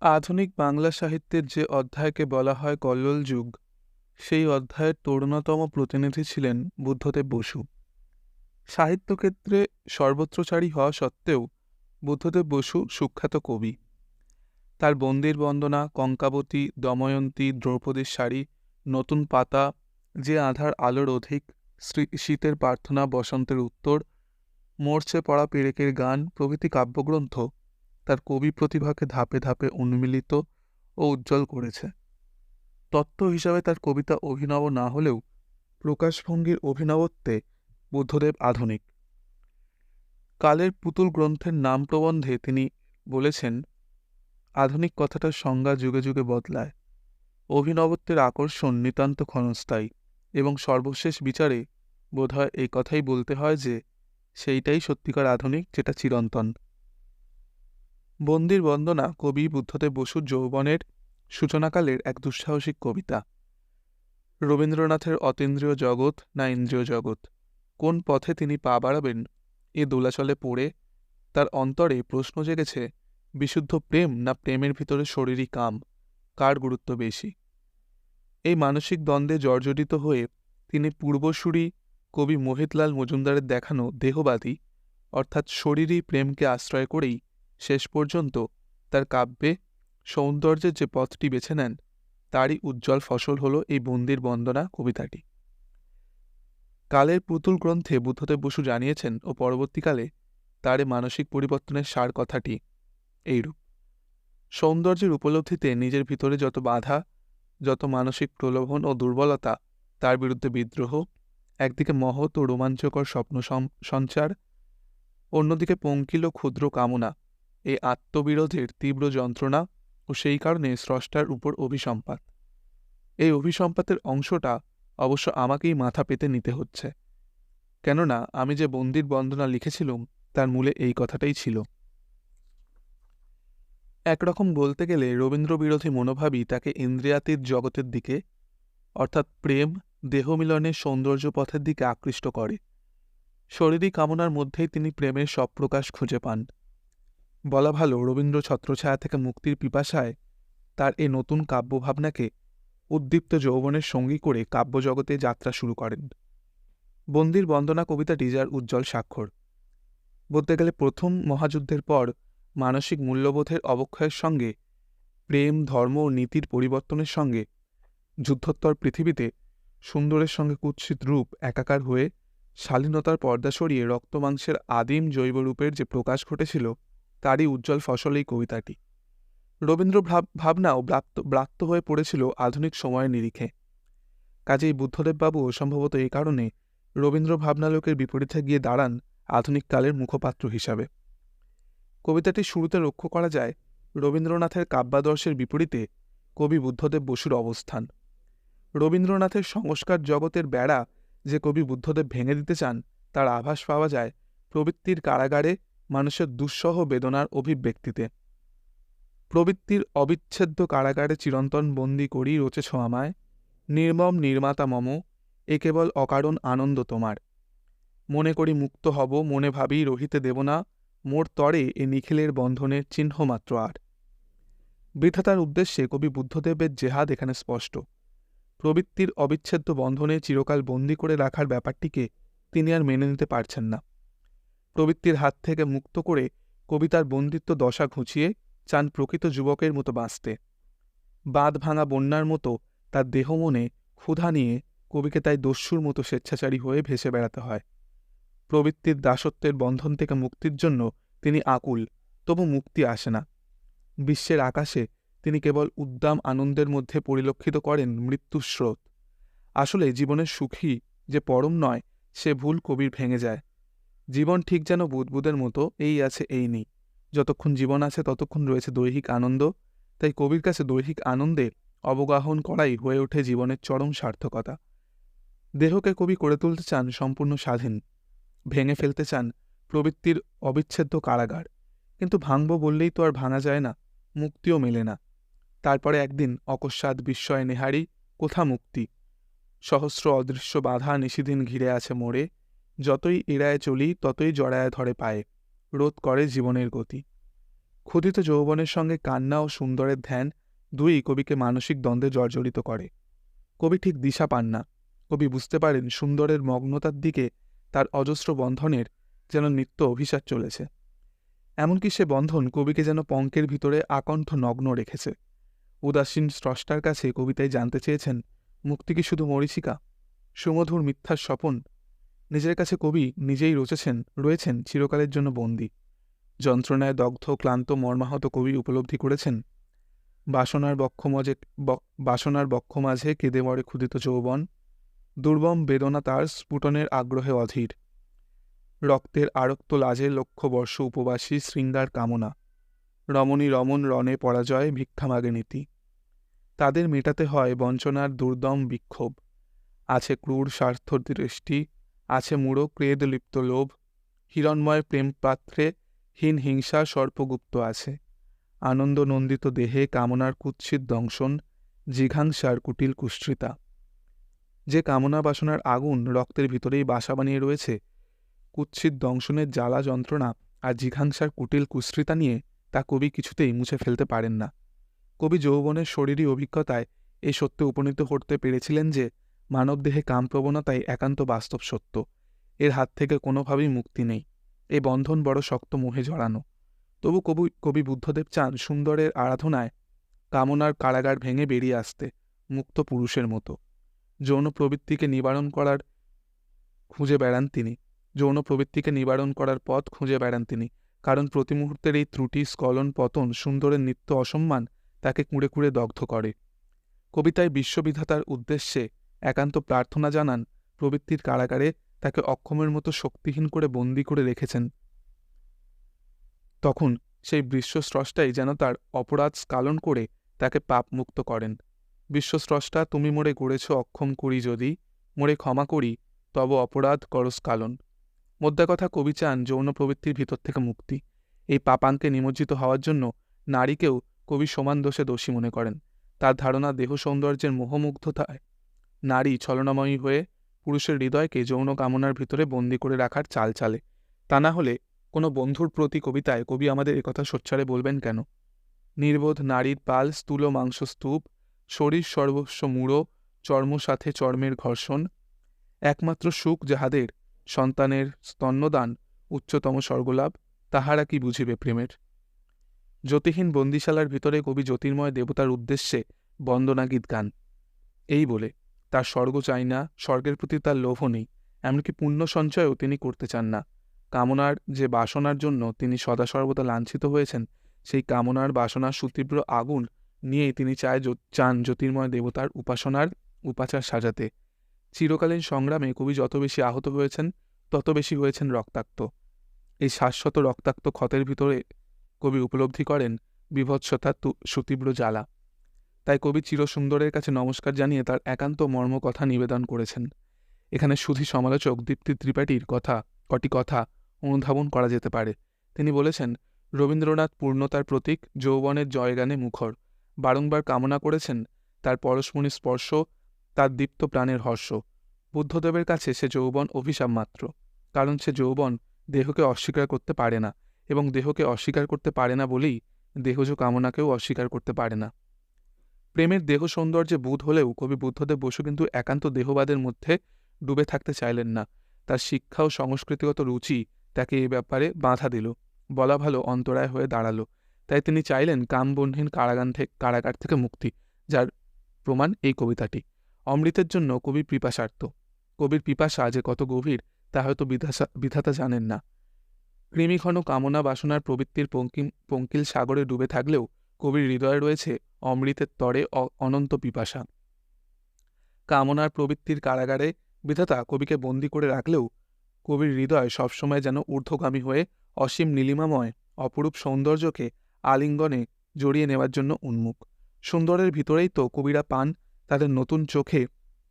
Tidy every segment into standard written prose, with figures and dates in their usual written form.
আধুনিক বাংলা সাহিত্যের যে অধ্যায়কে বলা হয় কল্লোল যুগ, সেই অধ্যায়ের তরুণতম প্রতিনিধি ছিলেন বুদ্ধদেব বসু। সাহিত্যক্ষেত্রে সর্বত্রচারী হওয়া সত্ত্বেও বুদ্ধদেব বসু সুখ্যাত কবি। তার বন্দির বন্দনা, কঙ্কাবতী, দময়ন্তী, দ্রৌপদীর শাড়ি, নতুন পাতা, যে আধার আলোর অধিক, শীতের প্রার্থনা, বসন্তের উত্তর, মরচে পড়া পেরেকের গান প্রভৃতি কাব্যগ্রন্থ তার কবি প্রতিভাকে ধাপে ধাপে উন্মিলিত ও উজ্জ্বল করেছে। তত্ত্ব হিসাবে তার কবিতা অভিনব না হলেও প্রকাশভঙ্গির অভিনবত্বে বুদ্ধদেব আধুনিক। কালের পুতুল গ্রন্থের নাম প্রবন্ধে তিনি বলেছেন, আধুনিক কথাটার সংজ্ঞা যুগে যুগে বদলায়। অভিনবত্বের আকর্ষণ নিতান্ত ক্ষণস্থায়ী, এবং সর্বশেষ বিচারে বোধহয় এই কথাই বলতে হয় যে সেইটাই সত্যিকার আধুনিক, যেটা চিরন্তন। বন্দির বন্দনা কবি বুদ্ধদেব বসুর যৌবনের সূচনাকালের এক দুঃসাহসিক কবিতা। রবীন্দ্রনাথের অতীন্দ্রিয় জগৎ না ইন্দ্রিয় জগৎ, কোন পথে তিনি পা বাড়াবেন, এ দোলাচলে পড়ে তার অন্তরে প্রশ্ন জেগেছে, বিশুদ্ধ প্রেম না প্রেমের ভিতরে শরীরী কাম, কার গুরুত্ব বেশি? এই মানসিক দ্বন্দ্বে জর্জরিত হয়ে তিনি পূর্বসূরি কবি মোহিতলাল মজুমদারের দেখানো দেহবাদী অর্থাৎ শরীরী প্রেমকে আশ্রয় করেই শেষ পর্যন্ত তার কাব্যে সৌন্দর্যের যে পথটি বেছে নেন, তারই উজ্জ্বল ফসল হল এই বন্দির বন্দনা কবিতাটি। কালের পুতুল গ্রন্থে বুদ্ধদেব বসু জানিয়েছেন ও পরবর্তীকালে তার মানসিক পরিবর্তনের সার কথাটি এইরূপ: সৌন্দর্যের উপলব্ধিতে নিজের ভিতরে যত বাধা, যত মানসিক প্রলোভন ও দুর্বলতা, তার বিরুদ্ধে বিদ্রোহ, একদিকে মহৎ ও রোমাঞ্চকর স্বপ্ন সঞ্চার, অন্যদিকে পঙ্কিল ও ক্ষুদ্র কামনা, এই আত্মবিরোধের তীব্র যন্ত্রণা ও সেই কারণে স্রষ্টার উপর অভিসম্পাত। এই অভিসম্পাতের অংশটা অবশ্য আমাকেই মাথা পেতে নিতে হচ্ছে, কেননা আমি যে বন্দির বন্দনা লিখেছিলুম তার মূলে এই কথাটাই ছিল। একরকম বলতে গেলে রবীন্দ্রবিরোধী মনোভাবই তাকে ইন্দ্রিয়াতীত জগতের দিকে, অর্থাৎ প্রেম, দেহমিলনের সৌন্দর্য পথের দিকে আকৃষ্ট করে। শরীরী কামনার মধ্যেই তিনি প্রেমের সব প্রকাশ খুঁজে পান। বলা ভালো, রবীন্দ্র ছত্রছায়া থেকে মুক্তির পিপাসায় তার এ নতুন কাব্যভাবনাকে উদ্দীপ্ত যৌবনের সঙ্গী করে কাব্যজগতে যাত্রা শুরু করেন। বন্দির বন্দনা কবিতাটি যার উজ্জ্বল স্বাক্ষর। বলতে গেলে প্রথম মহাযুদ্ধের পর মানসিক মূল্যবোধের অবক্ষয়ের সঙ্গে, প্রেম, ধর্ম ও নীতির পরিবর্তনের সঙ্গে যুদ্ধোত্তর পৃথিবীতে সুন্দরের সঙ্গে কুৎসিত রূপ একাকার হয়ে শালীনতার পর্দা সরিয়ে রক্তমাংসের আদিম জৈবরূপের যে প্রকাশ ঘটেছিল, তারই উজ্জ্বল ফসল এই কবিতাটি। রবীন্দ্র ভাবনাও ব্রাত্য হয়ে পড়েছিল আধুনিক সময়ের নিরিখে। কাজেই বুদ্ধদেববাবুও সম্ভবত এই কারণে রবীন্দ্র ভাবনালোকের বিপরীতে গিয়ে দাঁড়ান আধুনিক কালের মুখপাত্র হিসাবে। কবিতাটির শুরুতে লক্ষ্য করা যায় রবীন্দ্রনাথের কাব্যাদর্শের বিপরীতে কবি বুদ্ধদেব বসুর অবস্থান। রবীন্দ্রনাথের সংস্কার জগতের বেড়া যে কবি বুদ্ধদেব ভেঙে দিতে চান, তার আভাস পাওয়া যায় প্রবৃত্তির কারাগারে মানুষের দুঃসহ বেদনার অভিব্যক্তিতে। প্রবৃত্তির অবিচ্ছেদ্য কারাগারে চিরন্তন বন্দি করি রচেছ আমায়, নির্মম নির্মাতা মম, এ কেবল অকারণ আনন্দ তোমার। মনে করি মুক্ত হব, মনে ভাবি রহিতে দেব না, মোর তরে এ নিখিলের বন্ধনের চিহ্ন মাত্র আর। বৃথাতার উদ্দেশ্যে কবি বুদ্ধদেবের জেহাদ এখানে স্পষ্ট। প্রবৃত্তির অবিচ্ছেদ্য বন্ধনে চিরকাল বন্দি করে রাখার ব্যাপারটিকে তিনি আর মেনে নিতে পারছেন না। প্রবৃত্তির হাত থেকে মুক্ত করে কবিতার বন্দিত্ব দশা ঘুচিয়ে চান প্রকৃত যুবকের মতো বাঁচতে। বাঁধ ভাঙা বন্যার মতো তার দেহ মনে ক্ষুধা নিয়ে কবিকে তাই দস্যুর মতো স্বেচ্ছাচারী হয়ে ভেসে বেড়াতে হয়। প্রবৃত্তির দাসত্বের বন্ধন থেকে মুক্তির জন্য তিনি আকুল, তবু মুক্তি আসে না। বিশ্বের আকাশে তিনি কেবল উদ্দাম আনন্দের মধ্যে পরিলক্ষিত করেন মৃত্যুর স্রোত। আসলে জীবনের সুখী যে পরম নয়, সে ভুল কবির ভেঙে যায়। জীবন ঠিক যেন বুদবুদের মতো, এই আছে এই নেই। যতক্ষণ জীবন আছে ততক্ষণ রয়েছে দৈহিক আনন্দ। তাই কবির কাছে দৈহিক আনন্দে অবগাহন করাই হয়ে ওঠে জীবনের চরম সার্থকতা। দেহকে কবি করে তুলতে চান সম্পূর্ণ স্বাধীন, ভেঙে ফেলতে চান প্রবৃত্তির অবিচ্ছেদ্য কারাগার। কিন্তু ভাঙব বললেই তো আর ভাঙা যায় না, মুক্তিও মেলে না। তারপরে একদিন অকস্মাৎ বিস্ময়ে নেহারি, কোথা মুক্তি? সহস্র অদৃশ্য বাধা নিশিদিন ঘিরে আছে মোড়ে, যতই এড়ায় চলি ততই জড়ায় ধরে পায়ে, রোধ করে জীবনের গতি। ক্ষুধিত যৌবনের সঙ্গে কান্না ও সুন্দরের ধ্যান দুই কবিকে মানসিক দ্বন্দ্বে জর্জরিত করে। কবি ঠিক দিশা পান না। কবি বুঝতে পারেন সুন্দরের মগ্নতার দিকে তার অজস্র বন্ধনের যেন নিত্য অভিশাপ চলেছে। এমনকি সে বন্ধন কবিকে যেন পঙ্কের ভিতরে আকণ্ঠ নগ্ন রেখেছে। উদাসীন স্রষ্টার কাছে কবিতায় জানতে চেয়েছেন, মুক্তি কি শুধু মরীচিকা, সুমধুর মিথ্যার স্বপন? নিজের কাছে কবি নিজেই রয়েছেন চিরকালের জন্য বন্দী। যন্ত্রণায় দগ্ধ ক্লান্ত মর্মাহত কবি উপলব্ধি করেছেন, বাসনার বক্ষ মাঝে কেঁদে মরে ক্ষুধিত যৌবন, দুর্বম বেদনা তার স্ফুটনের আগ্রহে অধীর। রক্তের আরক্ত লাজে লক্ষ বর্ষ উপবাসী শৃঙ্গার কামনা, রমণী রমণ রণে পরাজয় ভিক্ষা মাগে নীতি। তাদের মেটাতে হয় বঞ্চনার দুর্দম বিক্ষোভ। আছে ক্রূর স্বার্থ দৃষ্টি, আছে মূঢ় ক্রেদ লিপ্ত লোভ, হিরণময় প্রেম পাত্রে হীন হিংসা সর্পগুপ্ত আছে। আনন্দ নন্দিত দেহে কামনার কুৎসিত দংশন, জিঘাংসার কুটিল কুষ্ঠিতা। যে কামনা বাসনার আগুন রক্তের ভিতরেই বাসা বানিয়ে রয়েছে, কুৎসিত দংশনের জ্বালা যন্ত্রণা আর জিঘাংসার কুটিল কুষ্ঠিতা নিয়ে তা কবি কিছুতেই মুছে ফেলতে পারেন না। কবি যৌবনের শরীরী অভিজ্ঞতায় এই সত্যে উপনীত করতে পেরেছিলেন যে মানবদেহে কামপ্রবণতাই একান্ত বাস্তব সত্য। এর হাত থেকে কোনোভাবেই মুক্তি নেই। এই বন্ধন বড় শক্ত মোহে জড়ানো। তবু কবি বুদ্ধদেব চান সুন্দরের আরাধনায় কামনার কারাগার ভেঙে বেরিয়ে আসতে, মুক্ত পুরুষের মতো। যৌন প্রবৃত্তিকে নিবারণ করার পথ খুঁজে বেড়ান তিনি। কারণ প্রতি মুহূর্তের এই ত্রুটি, স্খলন, পতন, সুন্দরের নিত্য অসম্মান তাকে কুঁড়ে কুঁড়ে দগ্ধ করে। কবিতায় বিশ্ববিধাতার উদ্দেশ্যে একান্ত প্রার্থনা জানান, প্রবৃত্তির কারাগারে তাকে অক্ষমের মতো শক্তিহীন করে বন্দী করে রেখেছেন। তখন সেই বিশ্বস্রষ্টাই যেন তার অপরাধ স্খলন করে তাকে পাপ মুক্ত করেন। বিশ্বস্রষ্টা, তুমি মোরে গড়েছ অক্ষম করি যদি, মোরে ক্ষমা করি তব অপরাধ কর স্খলন। মোদ্দা কথা, কবি চান যৌন প্রবৃত্তির ভিতর থেকে মুক্তি। এই পাপাঙ্কে নিমজ্জিত হওয়ার জন্য নারীকেও কবি সমান দোষে দোষী মনে করেন। তার ধারণা, দেহ সৌন্দর্যের মোহমুগ্ধতায় নারী ছলনাময়ী হয়ে পুরুষের হৃদয়কে যৌন কামনার ভিতরে বন্দী করে রাখার চাল চালে। তা না হলে কোনো বন্ধুর প্রতি কবিতায় কবি আমাদের একথা সোচ্চারে বলবেন কেন? নির্বোধ নারীর পাল, স্থূল মাংস স্তূপ, শরীর সর্বস্ব মূঢ়, চর্ম সাথে চর্মের ঘর্ষণ, একমাত্র সুখ যাহাদের সন্তানের স্তন্যদান, উচ্চতম স্বর্গলাভ, তাহারা কি বুঝিবে প্রেমের? জ্যোতিহীন বন্দিশালার ভিতরে কবি জ্যোতির্ময় দেবতার উদ্দেশ্যে বন্দনাগীত গান। এই বলে, তার স্বর্গ চাই না, স্বর্গের প্রতি তার লোভও নেই, এমনকি পুণ্য সঞ্চয়ও তিনি করতে চান না। কামনার যে বাসনার জন্য তিনি সদা সর্বদা লাঞ্ছিত হয়েছেন, সেই কামনার বাসনার সুতীব্র আগুন নিয়েই তিনি চান জ্যোতির্ময় দেবতার উপাসনার উপাচার সাজাতে। চিরকালীন সংগ্রামে কবি যত বেশি আহত হয়েছেন, তত বেশি হয়েছেন রক্তাক্ত। এই শাশ্বত রক্তাক্ত ক্ষতের ভিতরে কবি উপলব্ধি করেন বিভৎসতার সুতীব্র জ্বালা। তাই কবি চিরসুন্দরের কাছে নমস্কার জানিয়ে তার একান্ত মর্মকথা নিবেদন করেছেন। এখানে সুধী সমালোচক দীপ্তি ত্রিপাঠীর কটি কথা অনুধাবন করা যেতে পারে। তিনি বলেছেন, রবীন্দ্রনাথ পূর্ণতার প্রতীক, যৌবনের জয়গানে মুখর। বারংবার কামনা করেছেন তার পরশমণি স্পর্শ, তার দীপ্ত প্রাণের হর্ষ। বুদ্ধদেবের কাছে সে যৌবন অভিশাপ মাত্র। কারণ সে যৌবন দেহকে অস্বীকার করতে পারে না, এবং দেহকে অস্বীকার করতে পারে না বলেই দেহজ কামনাকেও অস্বীকার করতে পারে না। প্রেমের দেহ সৌন্দর্যে বুধ হলেও কবি বুদ্ধদেব বসু কিন্তু একান্ত দেহবাদের মধ্যে ডুবে থাকতে চাইলেন না। তার শিক্ষা ও সংস্কৃতিগত রুচি তাকে এ ব্যাপারে বাধা দিল, বলা ভালো অন্তরায় হয়ে দাঁড়ালো। তাই তিনি চাইলেন কামবন্ধীন কারাগার থেকে মুক্তি, যার প্রমাণ এই কবিতাটি। অমৃতের জন্য কবি পিপাসার্ত। কবির পিপাসা যে কত গভীর তা হয়তো বিধাতা জানেন না। কৃমিঘন কামনা বাসনার প্রবৃত্তির পঙ্কিল সাগরে ডুবে থাকলেও কবির হৃদয়ে রয়েছে অমৃতের তরে অনন্ত পিপাসা। কামনার প্রবৃত্তির কারাগারে বিধাতা কবিকে বন্দী করে রাখলেও কবির হৃদয় সবসময় যেন ঊর্ধ্বগামী হয়ে অসীম নীলিমাময় অপরূপ সৌন্দর্যকে আলিঙ্গনে জড়িয়ে নেওয়ার জন্য উন্মুখ। সুন্দরের ভিতরেই তো কবিরা পান তাদের নতুন চোখে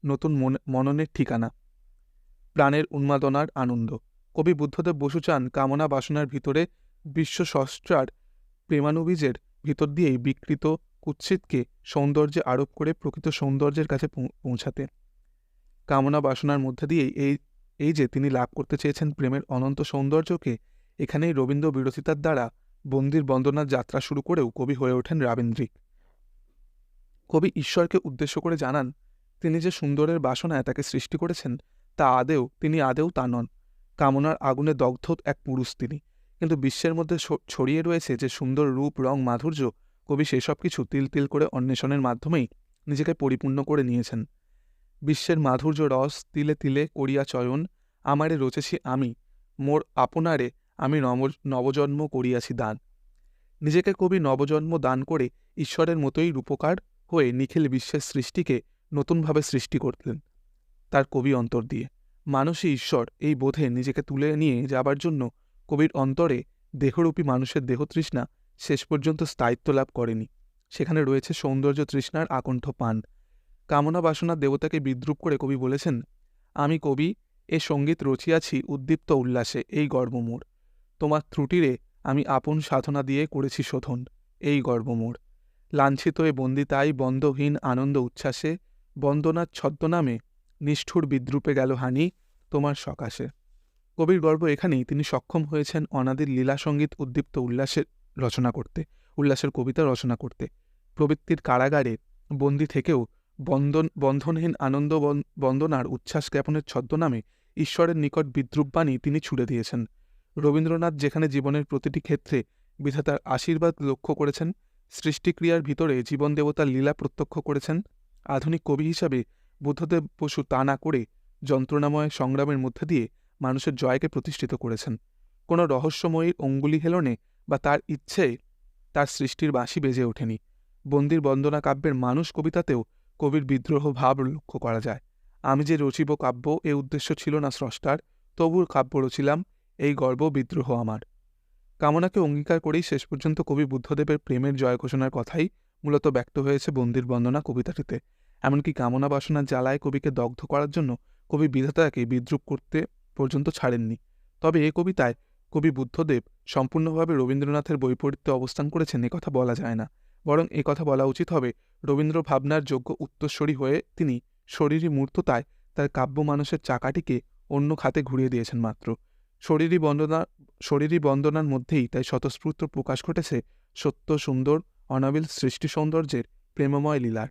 নতুন মননের ঠিকানা, প্রাণের উন্মাদনার আনন্দ। কবি বুদ্ধদেব বসু চান কামনা বাসনার ভিতরে বিশ্ব স্রষ্টার প্রেমানুবীজের ভিতর দিয়েই বিকৃত কুৎসিতকে সৌন্দর্যে আরোপ করে প্রকৃত সৌন্দর্যের কাছে পৌঁছাতে। কামনা বাসনার মধ্যে দিয়েই এই যে তিনি লাভ করতে চেয়েছেন প্রেমের অনন্ত সৌন্দর্যকে, এখানেই রবীন্দ্র বিরোধিতার দ্বারা বন্দির বন্দনার যাত্রা শুরু করেও কবি হয়ে ওঠেন রাবীন্দ্রিক। কবি ঈশ্বরকে উদ্দেশ্য করে জানান, তিনি যে সুন্দরের বাসনায় তাকে সৃষ্টি করেছেন তিনি আদেও তা নন। কামনার আগুনে দগ্ধ এক পুরুষ তিনি, কিন্তু বিশ্বের মধ্যে ছড়িয়ে রয়েছে যে সুন্দর রূপ, রং, মাধুর্য, কবি সেসব কিছু তিল তিল করে অন্বেষণের মাধ্যমেই নিজেকে পরিপূর্ণ করে নিয়েছেন। বিশ্বের মাধুর্য রস তিলে তিলে করিয়া চয়ন, আমারে রচেছি আমি, মোর আপনারে আমি নবজন্ম করিয়াছি দান। নিজেকে কবি নবজন্ম দান করে ঈশ্বরের মতোই রূপকার হয়ে নিখিল বিশ্বের সৃষ্টিকে নতুনভাবে সৃষ্টি করলেন তার কবি অন্তর দিয়ে। মানুষই ঈশ্বর এই বোধে নিজেকে তুলে নিয়ে যাবার জন্য কবির অন্তরে দেহরূপী মানুষের দেহতৃষ্ণা শেষ পর্যন্ত স্থায়িত্ব লাভ করেনি। সেখানে রয়েছে সৌন্দর্য তৃষ্ণার আকণ্ঠ পান। কামনা বাসনার দেবতাকে বিদ্রূপ করে কবি বলেছেন, আমি কবি এ সঙ্গীত রচিয়াছি উদ্দীপ্ত উল্লাসে, এই গর্ব মোর। তোমার ত্রুটিরে আমি আপন সাধনা দিয়ে করেছি শোধন, এই গর্ব মোর। লাঞ্ছিত এ বন্দিতাই বন্ধহীন আনন্দ উচ্ছ্বাসে, বন্দনার ছদ্মনামে নিষ্ঠুর বিদ্রূপে গেল হানি তোমার সকাশে। কবির গর্ব এখানেই তিনি সক্ষম হয়েছেন অনাদির লীলা সঙ্গীত উদ্দীপ্ত উল্লাসের কবিতা রচনা করতে। প্রবৃত্তির কারাগারে বন্দী থেকেও বন্ধনহীন আনন্দ বন্দনার উচ্ছ্বাস জ্ঞাপনের ছদ্মনামে ঈশ্বরের নিকট বিদ্রূপবাণী তিনি ছুড়ে দিয়েছেন। রবীন্দ্রনাথ যেখানে জীবনের প্রতিটি ক্ষেত্রে বিধাতার আশীর্বাদ লক্ষ্য করেছেন, সৃষ্টিক্রিয়ার ভিতরে জীবন দেবতার লীলা প্রত্যক্ষ করেছেন, আধুনিক কবি হিসাবে বুদ্ধদেব বসু তা না করে যন্ত্রণাময় সংগ্রামের মধ্যে দিয়ে মানুষের জয়কে প্রতিষ্ঠিত করেছেন। কোনো রহস্যময়ীর অঙ্গুলি হেলনে বা তার ইচ্ছে তার সৃষ্টির বাঁশি বেজে ওঠেনি। বন্দির বন্দনা কাব্যের মানুষ কবিতাতেও কবির বিদ্রোহ ভাব লক্ষ্য করা যায়। আমি যে রচিব কাব্য এ উদ্দেশ্য ছিল না স্রষ্টার, তবু কাব্য রচিলাম, এই গর্ব বিদ্রোহ আমার। কামনাকে অঙ্গীকার করেই শেষ পর্যন্ত কবি বুদ্ধদেবের প্রেমের জয় ঘোষণার কথাই মূলত ব্যক্ত হয়েছে বন্দির বন্দনা কবিতাটিতে। এমনকি কামনা বাসনার জ্বালায় কবিকে দগ্ধ করার জন্য কবি বিধাতাকে বিদ্রূপ করতে পর্যন্ত ছাড়েননি। তবে এ কবিতায় কবি বুদ্ধদেব সম্পূর্ণভাবে রবীন্দ্রনাথের বৈপরীত্যে অবস্থান করেছেন একথা বলা যায় না, বরং একথা বলা উচিত হবে রবীন্দ্র ভাবনার যোগ্য উত্তরস্বরী হয়ে তিনি শরীরী মূর্ততায় তার কাব্য মানুষের চাকাটিকে অন্য খাতে ঘুরিয়ে দিয়েছেন মাত্র। শরীরী বন্দনার মধ্যেই তাই স্বতঃস্ফূর্ত প্রকাশ ঘটেছে সত্য, সুন্দর, অনাবিল সৃষ্টি সৌন্দর্যের প্রেমময় লীলার।